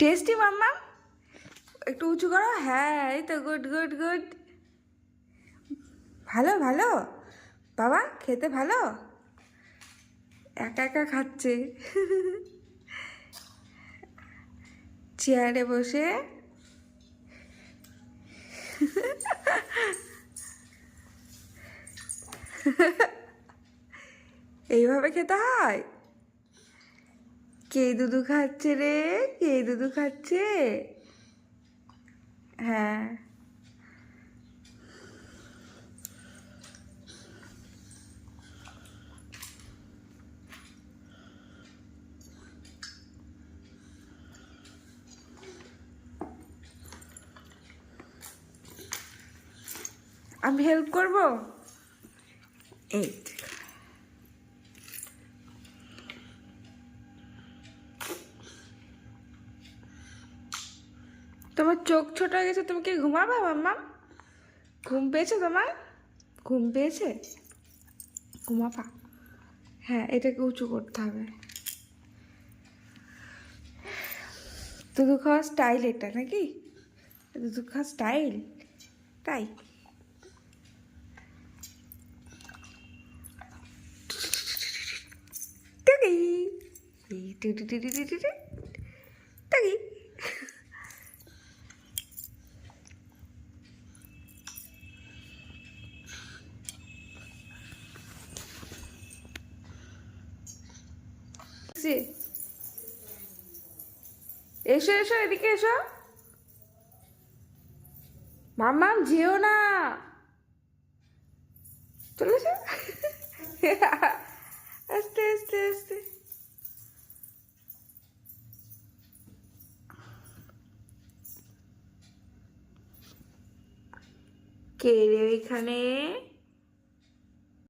Tasty মাম্মা, একটু উঁচু করো। হ্যাঁ, এই তো, গুড গুড গুড। ভালো ভালো বাবা, খেতে ভালো। একা একা খাচ্ছে চেয়ারে বসে। এইভাবে খেতে হয়? কে দুধু খাচ্ছে রে? কে দুধু খাচ্ছে? হ্যাঁ, আমি হেল্প করবো। এই, তোমার চোখ ছোট হয়ে গেছে, তুমি কি ঘুমাবে মাম্মা? ঘুম পেয়েছে তোমার? ঘুম পেয়েছে? ঘুমাবা? হ্যাঁ, এটাকে উঁচু করতে হবে। দুধু খাওয়ার স্টাইল এটা নাকি? দুধু খাওয়ার স্টাইল তাই? টাকি টাকি। এসো এসো, এদিকে এসো। মাম্মাম যেও না, চলে এসো। আস্তে আস্তে আস্তে। কে রে ওইখানে?